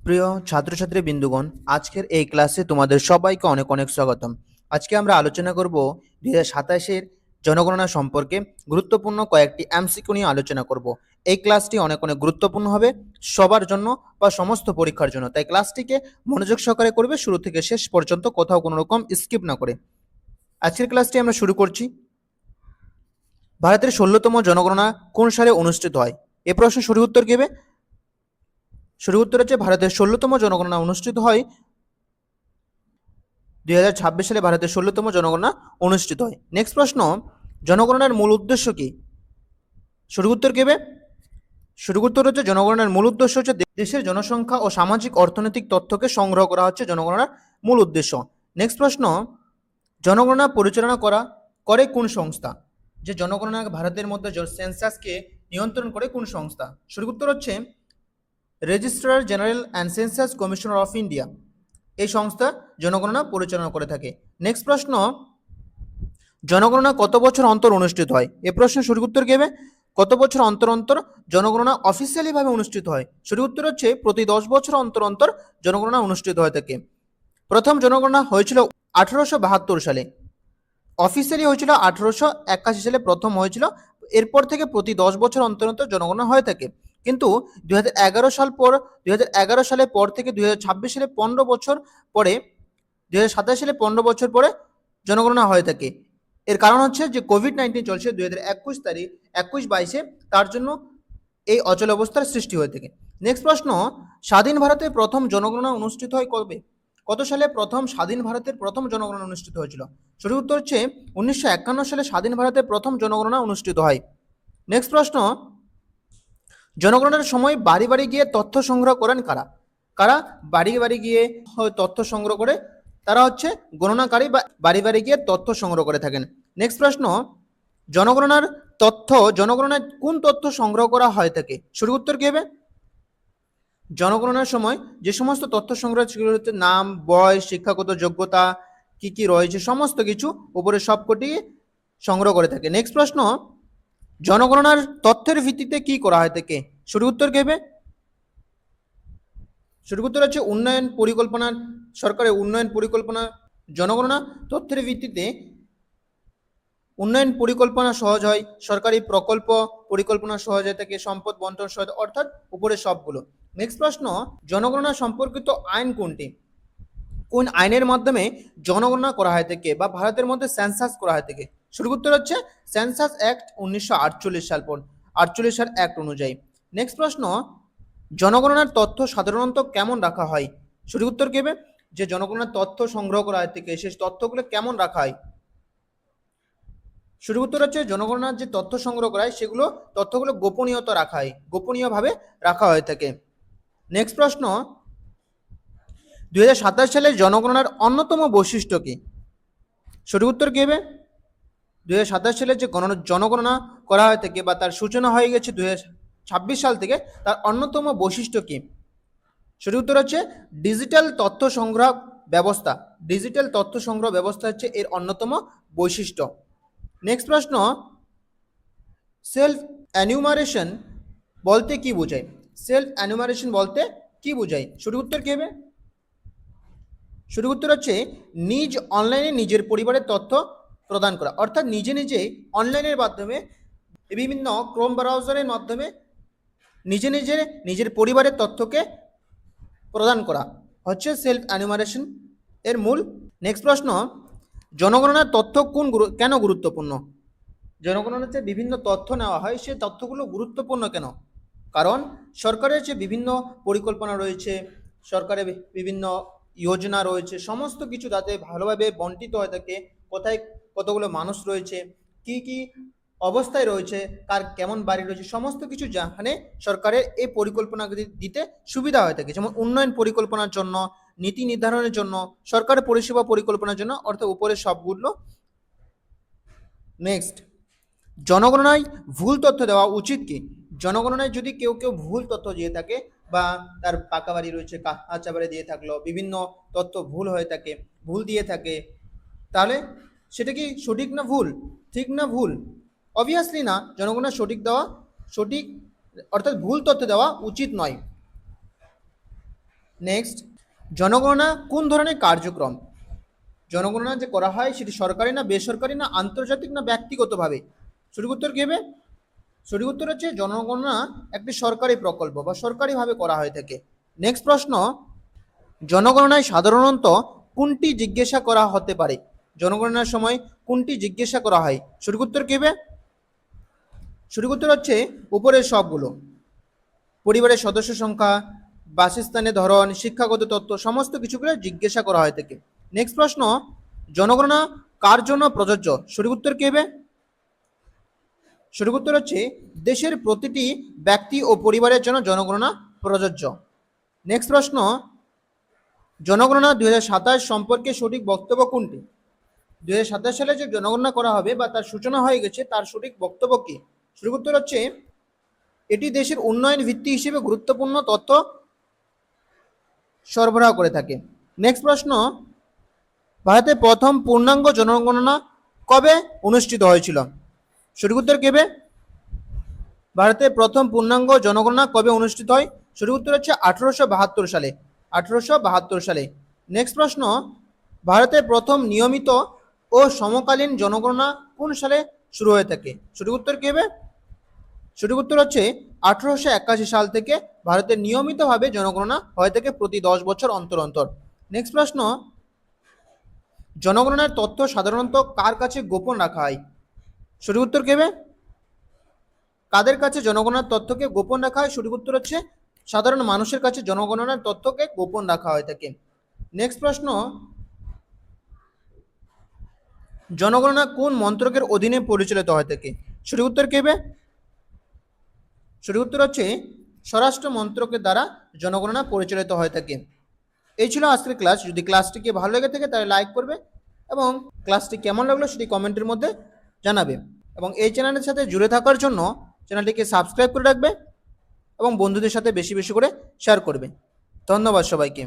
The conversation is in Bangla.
প্রিয় ছাত্রছাত্রী বিন্দুগণ, আজকের এই ক্লাসে তোমাদের সবাইকে অনেক অনেক স্বাগতম। আজকে আমরা আলোচনা করব 2027-এর জনগণনা সম্পর্কে গুরুত্বপূর্ণ কয়েকটি এমসিকিউ নিয়ে আলোচনা করব। এই ক্লাসটি অনেক অনেক গুরুত্বপূর্ণ হবে সবার জন্য বা সমস্ত পরীক্ষার জন্য, তাই ক্লাসটিকে মনোযোগ সহকারে করবে, শুরু থেকে শেষ পর্যন্ত কোথাও কোনো রকম স্কিপ না করে। আজকের ক্লাসটি আমরা শুরু করছি। ভারতের 16তম জনগণনা কোন সালে অনুষ্ঠিত হয়? এ প্রশ্ন সঠিক উত্তর দেবে। সঠিক উত্তর হচ্ছে ভারতের 16তম জনগণনা অনুষ্ঠিত হয় 2026 সালে। ভারতের 16তম জনগণনা অনুষ্ঠিত হয়। নেক্সট প্রশ্ন, জনগণনার মূল উদ্দেশ্য কি? সঠিক উত্তর দেবে। সঠিক উত্তর হচ্ছে জনগণনার মূল উদ্দেশ্য হচ্ছে দেশের জনসংখ্যা ও সামাজিক অর্থনৈতিক তথ্যকে সংগ্রহ করা হচ্ছে জনগণনার মূল উদ্দেশ্য। নেক্সট প্রশ্ন, জনগণনা পরিচালনা করে কোন সংস্থা? যে জনগণনা ভারতের মধ্যে সেন্সাসকে নিয়ন্ত্রণ করে কোন সংস্থা? সঠিক উত্তর হচ্ছে registrar general and census commissioner of India. এই সংস্থা জনগণনা পরিচালনা করে থাকে। নেক্সট প্রশ্ন, জনগণনা কত বছর অন্তর অনুষ্ঠিত হয়? এ প্রশ্নের সঠিক উত্তর দেবে। কত বছর অন্তর অন্তর জনগণনা অফিসিয়ালি ভাবে অনুষ্ঠিত হয়? সঠিক উত্তর হচ্ছে প্রতি 10 বছর অন্তর অন্তর জনগণনা অনুষ্ঠিত হয়ে থাকে। প্রথম জনগণনা হয়েছিল 1872 সালে, অফিসিয়ালি হয়েছিল 1881 সালে প্রথম হয়েছিল। এরপর থেকে প্রতি 10 বছর অন্তর অন্তর জনগণনা হয়ে থাকে। কিন্তু 2011 সালের পর থেকে 2026 সালে 15 বছর পরে, 2027 সালে 15 বছর পরে জনগণনা হয়ে থাকে। এর কারণ হচ্ছে যে কোভিড-19 চলছে 2021-22-এ, তার জন্য এই অচল অবস্থার সৃষ্টি হয়ে থাকে। নেক্সট প্রশ্ন, স্বাধীন ভারতে প্রথম জনগণনা অনুষ্ঠিত হয় কবে? কত সালে প্রথম স্বাধীন ভারতের প্রথম জনগণনা অনুষ্ঠিত হয়েছিল? সঠিক উত্তর হচ্ছে 1951 সালে স্বাধীন ভারতের প্রথম জনগণনা অনুষ্ঠিত হয়। নেক্সট প্রশ্ন, জনগণনার সময় বাড়ি বাড়ি গিয়ে তথ্য সংগ্রহ করেন কারা? কারা বাড়ি বাড়ি গিয়ে তথ্য সংগ্রহ করে? তারা হচ্ছে গণনাকারী বা বাড়ি বাড়ি গিয়ে তথ্য সংগ্রহ করে থাকেন। নেক্সট প্রশ্ন, জনগণনায় কোন তথ্য সংগ্রহ করা হয় থাকে? সঠিক উত্তর কি হবে? জনগণনার সময় যে সমস্ত তথ্য সংগ্রহ সেগুলো হচ্ছে নাম, বয়স, শিক্ষাগত যোগ্যতা কি কি রয়েছে সমস্ত কিছু উপরে সবকটি সংগ্রহ করে থাকে। নেক্সট প্রশ্ন, জনগণনার তথ্যের ভিত্তিতে কি করা হয় থাকে? সঠিক উত্তর কি হবে? সঠিক উত্তর হচ্ছে উন্নয়ন পরিকল্পনার, সরকারের উন্নয়ন পরিকল্পনা। জনগণনা তথ্যের ভিত্তিতে উন্নয়ন পরিকল্পনা সহজ হয়, সরকারি প্রকল্প পরিকল্পনা সহজ হয়ে থাকে, সম্পদ বন্টন সহজ, অর্থাৎ উপরে সবগুলো। নেক্সট প্রশ্ন, জনগণনা সম্পর্কিত আইন কোনটি? কোন আইনের মাধ্যমে জনগণনা করা হয় থাকে বা ভারতের মধ্যে সেন্সাস করা হয় থাকে? সঠিক উত্তর হচ্ছে সেন্সাস অ্যাক্ট 1948 সাল 48 সাল অ্যাক্ট অনুযায়ী। নেক্সট প্রশ্ন, জনগণনার তথ্য সাধারণত কেমন রাখা হয়? সঠিক উত্তর কি হবে? যে জনগণনার তথ্য সংগ্রহ করা হয় থেকে সেই তথ্যগুলো কেমন রাখা হয়? সঠিক উত্তর হচ্ছে জনগণনার যে তথ্য সংগ্রহ করা হয় সেগুলো তথ্যগুলো গোপনীয়তা রাখা হয়, গোপনীয়ভাবে রাখা হয়ে থাকে। নেক্সট প্রশ্ন, 2027 সালের জনগণনার অন্যতম বৈশিষ্ট্য কি? সঠিক উত্তর কি হবে? 2027 সালে যে জনগণনা করা হয়ে থাকে বা তার সূচনা হয়ে গেছে 2026 সাল থেকে, তার অন্যতম বৈশিষ্ট্য কি? সঠিক উত্তর হচ্ছে ডিজিটাল তথ্য সংগ্রহ ব্যবস্থা। ডিজিটাল তথ্য সংগ্রহ ব্যবস্থা হচ্ছে এর অন্যতম বৈশিষ্ট্য। নেক্সট প্রশ্ন, সেলফ অ্যানিউমারেশন বলতে কি বোঝায়? সেলফ অ্যানিউমারেশন বলতে কি বোঝায়? সঠিক উত্তর কি হবে? সঠিক উত্তর হচ্ছে অনলাইনে নিজের পরিবারের তথ্য প্রদান করা, অর্থাৎ নিজে নিজে অনলাইনের মাধ্যমে বিভিন্ন ক্রোম ব্রাউজারের মাধ্যমে নিজে নিজের পরিবারের তথ্যকে প্রদান করা হচ্ছে সেলফ অ্যানিউমারেশন এর মূল। নেক্সট প্রশ্ন, জনগণনার তথ্য কেন গুরুত্বপূর্ণ? জনগণনার যে বিভিন্ন তথ্য নেওয়া হয় সে তথ্যগুলো গুরুত্বপূর্ণ কেন? কারণ সরকারের যে বিভিন্ন পরিকল্পনা রয়েছে, সরকারের বিভিন্ন যোজনা রয়েছে, সমস্ত কিছু যাতে ভালোভাবে বন্টিত হয়ে থাকে, কোথায় কতগুলো মানুষ রয়েছে, কি কি অবস্থায় রয়েছে, কার কেমন বাড়ি রয়েছে, সমস্ত কিছু জানে সরকারের এই পরিকল্পনা দিতে সুবিধা হয়ে থাকে। যেমন উন্নয়ন পরিকল্পনার জন্য, নীতি নির্ধারণের জন্য, সরকারের পরিষেবা পরিকল্পনার জন্য, অর্থাৎ উপরে সবগুলো। নেক্সট, জনগণনায় ভুল তথ্য দেওয়া উচিত কি? জনগণনায় যদি কেউ ভুল তথ্য দিয়ে থাকে বা তার পাকা বাড়ি রয়েছে কাঁচা বাড়ি দিয়ে থাকলো, বিভিন্ন তথ্য ভুল হয়ে থাকে, ভুল দিয়ে থাকে, তাহলে সেটা কি সঠিক না ভুল? ঠিক না ভুল? অবভিয়াসলি না, জনগণনার সঠিক অর্থাৎ ভুল তথ্য দেওয়া উচিত নয়। নেক্সট, জনগণনা কোন ধরনের কার্যক্রম? জনগণনা যে করা হয় সেটি সরকারি না বেসরকারি না আন্তর্জাতিক না ব্যক্তিগতভাবে? সঠিক উত্তর কি হবে? সঠিক উত্তর হচ্ছে জনগণনা একটি সরকারি প্রকল্প বা সরকারিভাবে করা হয়ে থাকে। নেক্সট প্রশ্ন, জনগণনায় সাধারণত কোনটি জিজ্ঞাসা করা হতে পারে? জনগণনার সময় কোনটি জিজ্ঞাসা করা হয়? সঠিক উত্তর কি হবে? সঠিক উত্তর হচ্ছে উপরের সবগুলো। পরিবারের সদস্য সংখ্যা, বাসস্থানের ধরন, শিক্ষাগত তথ্য সমস্ত কিছুগুলো জিজ্ঞাসা করা হয়ে থাকে। নেক্সট প্রশ্ন, জনগণনা কার জন্য প্রযোজ্য? সঠিক উত্তর কি হবে? সঠিক উত্তর হচ্ছে দেশের প্রতিটি ব্যক্তি ও পরিবারের জন্য জনগণনা প্রযোজ্য। নেক্সট প্রশ্ন, জনগণনা 2027 সম্পর্কে সঠিক বক্তব্য কোনটি? 2027 সালে যে জনগণনা করা হবে বা তার সূচনা হয়ে গেছে তার সঠিক বক্তব্য কি? সঠিক উত্তর হচ্ছে এটি দেশের উন্নয়ন ভিত্তি হিসেবে গুরুত্বপূর্ণ তথ্য সরবরাহ করে থাকে। নেক্সট প্রশ্ন, ভারতে প্রথম পূর্ণাঙ্গ জনগণনা কবে অনুষ্ঠিত হয়েছিল? সঠিক উত্তর কি হবে? ভারতে প্রথম পূর্ণাঙ্গ জনগণনা কবে অনুষ্ঠিত হয়? সঠিক উত্তর হচ্ছে 1872 সালে। 1872 সালে। নেক্সট প্রশ্ন, ভারতে প্রথম নিয়মিত ও সমকালীন জনগণনা কোন সালে শুরু হয়ে থাকে? সঠিক উত্তর কি হবে? সঠিক উত্তর হচ্ছে 1881 সাল থেকে ভারতে নিয়মিতভাবে জনগণনা হয়ে থাকে প্রতি 10 বছর অন্তর অন্তর। নেক্সট প্রশ্ন, জনগণনার তথ্য সাধারণত কার কাছে গোপন রাখা হয়? সঠিক উত্তর কি হবে? কাদের কাছে জনগণনার তথ্যকে গোপন রাখা হয়? সঠিক উত্তর হচ্ছে সাধারণ মানুষের কাছে জনগণনার তথ্যকে গোপন রাখা হয়ে থাকে। নেক্সট প্রশ্ন, জনগণনা কোন মন্ত্রকের অধীনে পরিচালিত হয়ে থাকে? সঠিক উত্তর কি হবে? সঠিক উত্তর হচ্ছে স্বরাষ্ট্র মন্ত্রকের দ্বারা জনগণনা পরিচালিত হয়ে থাকে। এই ছিল আজকের ক্লাস। যদি ক্লাসটিকে ভালো লেগে থাকে তাহলে লাইক করবে এবং ক্লাসটি কেমন লাগলো সেটি কমেন্টের মধ্যে জানাবে এবং এই চ্যানেলের সাথে জুড়ে থাকার জন্য চ্যানেলটিকে সাবস্ক্রাইব করে রাখবে এবং বন্ধুদের সাথে বেশি বেশি করে শেয়ার করবে। ধন্যবাদ সবাইকে।